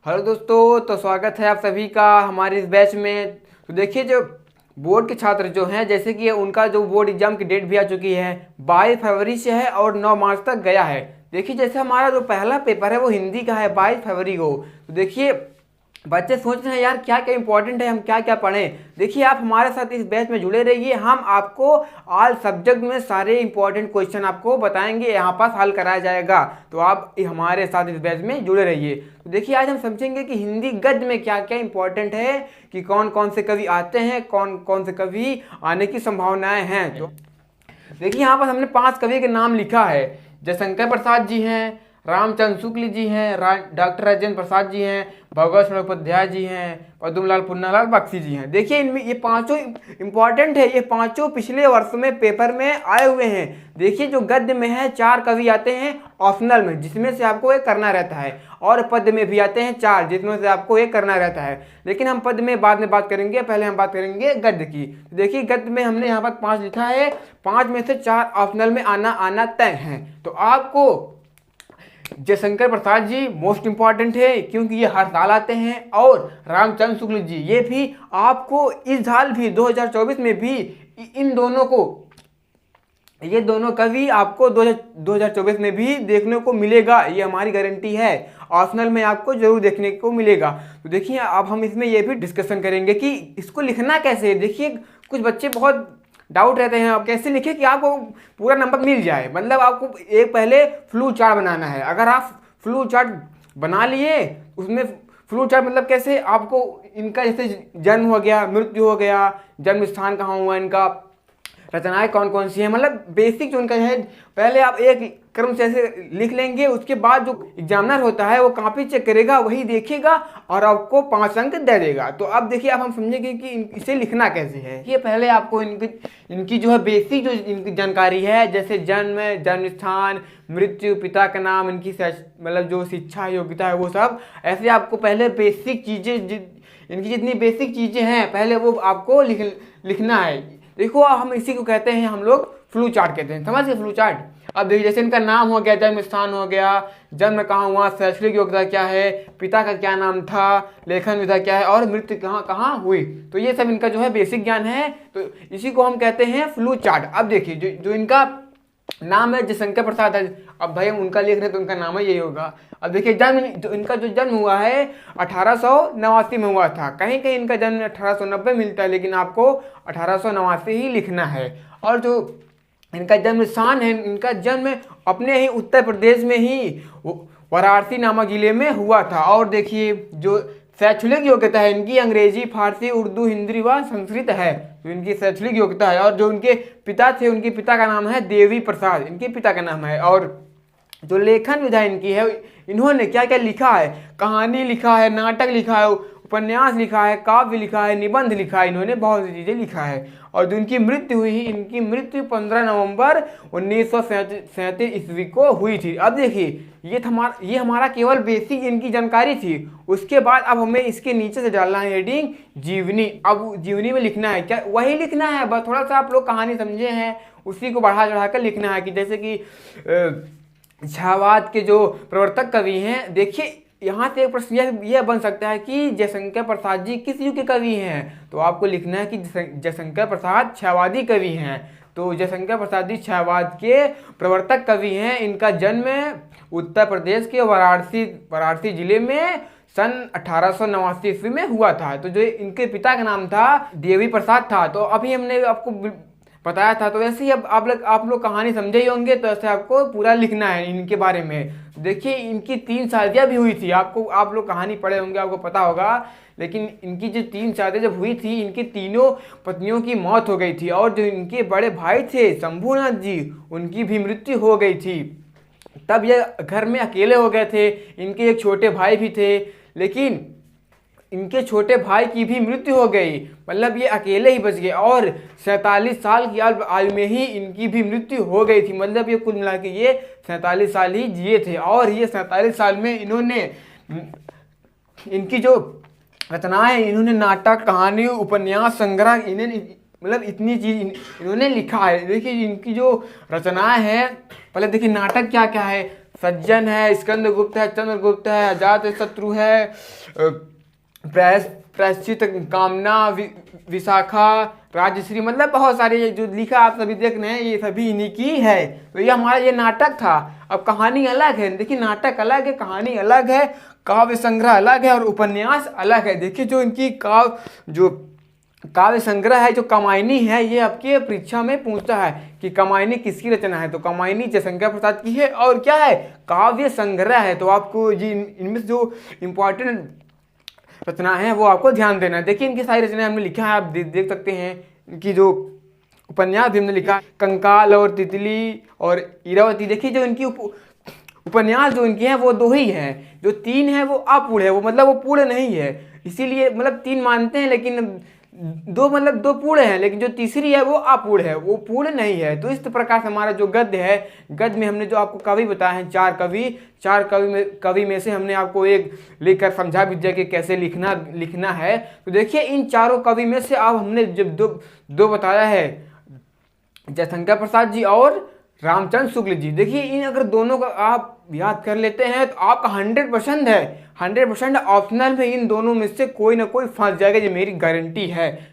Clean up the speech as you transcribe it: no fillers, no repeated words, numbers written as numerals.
Hello दोस्तों, तो स्वागत है आप सभी का हमारे इस बैच में। तो देखिए, जो बोर्ड के छात्र जो हैं, जैसे कि उनका जो बोर्ड एग्जाम की डेट भी आ चुकी है, 22 फरवरी से है और 9 मार्च तक गया है। देखिए, जैसे हमारा जो पहला पेपर है वो हिंदी का है 22 फरवरी को। तो देखिए, बच्चे सोच रहे हैं यार क्या क्या इंपॉर्टेंट है, हम क्या क्या पढ़ें। देखिए, आप हमारे साथ इस बैच में जुड़े रहिए। हम आपको ऑल सब्जेक्ट में सारे इंपॉर्टेंट क्वेश्चन आपको बताएंगे, यहाँ पास हल कराया जाएगा। तो आप हमारे साथ इस बैच में जुड़े रहिए। तो देखिए, आज हम समझेंगे कि हिंदी गद्य में क्या क्या इंपॉर्टेंट है, कि कौन कौन से कवि आते हैं, कौन कौन से कवि आने की संभावनाएं हैं। तो देखिए, यहाँ पर हमने 5 कवि के नाम लिखा है। जयशंकर प्रसाद जी हैं, रामचंद्र शुक्ल जी हैं, डॉक्टर राजेंद्र प्रसाद जी हैं, भगवत चट्टोपाध्याय जी हैं, पद्मलाल पुन्नालाल बख्शी जी हैं। देखिए, इनमें ये पांचों इंपॉर्टेंट है। ये पांचों पिछले वर्ष में पेपर में आए हुए हैं। देखिए, जो गद्य में है 4 कवि आते हैं ऑप्शनल में, जिसमें से आपको एक करना रहता है, और पद्य में भी आते हैं 4, जिसमें से आपको एक करना रहता है। लेकिन हम पद्य में बाद में बात करेंगे, पहले हम बात करेंगे गद्य की। देखिए, गद्य में हमने यहाँ पर 5 लिखा है, 5 में से 4 ऑप्शनल में आना तय है। तो आपको जयशंकर प्रसाद जी मोस्ट इंपॉर्टेंट है, क्योंकि ये हर साल आते हैं, और रामचंद्र शुक्ल जी ये भी आपको इस साल भी 2024 में भी इन दोनों को, ये दोनों कवि आपको 2024 में भी देखने को मिलेगा। ये हमारी गारंटी है, ऑप्शनल में आपको जरूर देखने को मिलेगा। तो देखिए, अब हम इसमें ये भी डिस्कशन करेंगे कि इसको लिखना कैसे है। देखिए, कुछ बच्चे बहुत डाउट रहते हैं आप कैसे लिखे कि आपको पूरा नंबर मिल जाए। मतलब आपको एक पहले फ्लू चार्ट बनाना है। अगर आप फ्लू चार्ट बना लिए, उसमें फ्लू चार्ट मतलब कैसे, आपको इनका जैसे जन्म हो गया, मृत्यु हो गया, जन्म स्थान कहाँ हुआ, इनका रचनाएं कौन कौन सी हैं, मतलब बेसिक जो उनका है, पहले आप एक क्रम से ऐसे लिख लेंगे। उसके बाद जो एग्जामिनर होता है वो कॉपी चेक करेगा, वही देखेगा और आपको 5 अंक दे देगा। तो अब देखिए, अब हम समझेंगे कि इसे लिखना कैसे है। ये पहले आपको इनकी जो है बेसिक जो इनकी जानकारी है, जैसे जन्म, जन्म स्थान, मृत्यु, पिता का नाम, इनकी मतलब जो शिक्षा योग्यता है वो सब, ऐसे आपको पहले बेसिक चीज़ें, इनकी जितनी बेसिक चीज़ें हैं पहले वो आपको लिखना है। देखो, हम इसी को कहते हैं, हम लोग फ्लू चार्ट कहते हैं। समझ गए फ्लू चार्ट। अब देखिए, जैसे इनका नाम हो गया, जन्म स्थान हो गया, जन्म कहाँ हुआ, शैक्षणिक योग्यता क्या है, पिता का क्या नाम था, लेखन विधा क्या है, और मृत्यु कहाँ कहाँ हुई। तो ये सब इनका जो है बेसिक ज्ञान है। तो इसी को हम कहते हैं फ्लू चार्ट। अब देखिए, जो इनका नाम है जयशंकर प्रसाद है। अब भाई हम उनका लिख रहे हैं तो उनका नाम है यही होगा। अब देखिए, इनका जो जन्म हुआ है 1889 में हुआ था। कहीं कहीं इनका जन्म 1890 मिलता है, लेकिन आपको 1889 ही लिखना है। और जो इनका जन्म स्थान है, इनका जन्म अपने ही उत्तर प्रदेश में ही वाराणसी नामक जिले में हुआ था। और देखिए, जो शैक्षणिक योग्यता है इनकी, अंग्रेजी, फारसी, उर्दू, हिंदी व संस्कृत है, तो इनकी शैक्षणिक योग्यता है। और जो उनके पिता थे, उनके पिता का नाम है देवी प्रसाद, इनके पिता का नाम है। और जो लेखन विधा इनकी है, इन्होंने क्या क्या लिखा है, कहानी लिखा है, नाटक लिखा है, उपन्यास लिखा है, काव्य लिखा है, निबंध लिखा है, इन्होंने बहुत सी चीज़ें लिखा है। और जो इनकी मृत्यु हुई, इनकी मृत्यु 15 नवंबर 1937 ईस्वी को हुई थी। अब देखिए, ये हमारा केवल बेसिक इनकी जानकारी थी। उसके बाद अब हमें इसके नीचे से डालना है हेडिंग जीवनी। अब जीवनी में लिखना है क्या, वही लिखना है, बस थोड़ा सा आप लोग कहानी समझे हैं, उसी को बढ़ा चढ़ा कर लिखना है। कि जैसे कि छायावाद के जो प्रवर्तक कवि हैं, देखिए यहाँ से एक प्रश्न यह बन सकता है कि जयशंकर प्रसाद जी किस युग के कवि हैं। तो आपको लिखना है कि जयशंकर प्रसाद छायावादी कवि हैं। तो जयशंकर प्रसाद जी छायावाद के प्रवर्तक कवि हैं। इनका जन्म उत्तर प्रदेश के वाराणसी जिले में सन 1889 ईस्वी में हुआ था। तो जो इनके पिता का नाम था देवी प्रसाद था। तो अभी हमने आपको बताया था। तो वैसे ही अब आप लोग कहानी समझे ही होंगे, तो ऐसे आपको पूरा लिखना है इनके बारे में। देखिए, इनकी 3 शादियाँ भी हुई थी। आप लोग कहानी पढ़े होंगे, आपको पता होगा। लेकिन इनकी जो 3 शादियाँ जब हुई थी, इनकी तीनों पत्नियों की मौत हो गई थी। और जो इनके बड़े भाई थे शंभूनाथ जी, उनकी भी मृत्यु हो गई थी। तब ये घर में अकेले हो गए थे। इनके एक छोटे भाई भी थे, लेकिन इनके छोटे भाई की भी मृत्यु हो गई, मतलब ये अकेले ही बच गए। और 47 साल की आयु में ही इनकी भी मृत्यु हो गई थी। मतलब ये कुल मिला के ये 47 साल ही जिए थे। और ये 47 साल में इन्होंने इनकी जो रचनाएं, इन्होंने नाटक, कहानी, उपन्यास, संग्रह, मतलब इतनी चीज इन्होंने लिखा है। देखिए, इनकी जो रचनाएं हैं, पहले देखिए नाटक क्या क्या है। सज्जन है, स्कंदगुप्त है, चंद्रगुप्त है, अजात शत्रु है, प्रायश्चित, कामना, विशाखा, राजश्री, मतलब बहुत सारे ये जो लिखा आप सभी देख रहे हैं ये सभी इन्हीं की है। तो ये हमारा ये नाटक था। अब कहानी अलग है, देखिए नाटक अलग है, कहानी अलग है, काव्य संग्रह अलग है और उपन्यास अलग है। देखिए जो इनकी काव्य संग्रह है, जो कामायनी है, ये आपके परीक्षा में पूछता है कि कामायनी किसकी रचना है, तो कामायनी जयशंकर प्रसाद की है। और क्या है, काव्य संग्रह है। तो आपको ये इनमें जो इम्पोर्टेंट रचना है वो आपको ध्यान देना है। देखिए इनकी सारी रचनाएं हमने लिखा है, आप देख सकते हैं। इनकी जो उपन्यास भी हमने लिखा, कंकाल और तितली और इरावती। देखिए जो इनकी उपन्यास जो इनकी हैं वो दो ही हैं, जो तीन है वो अपूर्ण है, वो मतलब वो पूर्ण नहीं है, इसीलिए मतलब तीन मानते हैं लेकिन दो मतलब दो पूर्ण है, लेकिन जो तीसरी है वो अपूर्ण है, वो पूर्ण नहीं है। तो इस प्रकार से हमारा जो गद्य है, गद्य में हमने जो आपको कवि बताए हैं, चार कवि में से हमने आपको एक लेकर समझा विद्या के कैसे लिखना है। तो देखिए इन चारों कवि में से आप हमने जब दो बताया है, जयशंकर प्रसाद जी और रामचंद्र शुक्ल जी। देखिए इन अगर दोनों का आप याद कर लेते हैं तो आपका 100% है, 100% ऑप्शनल में इन दोनों में से कोई ना कोई फंस जाएगा, ये मेरी गारंटी है।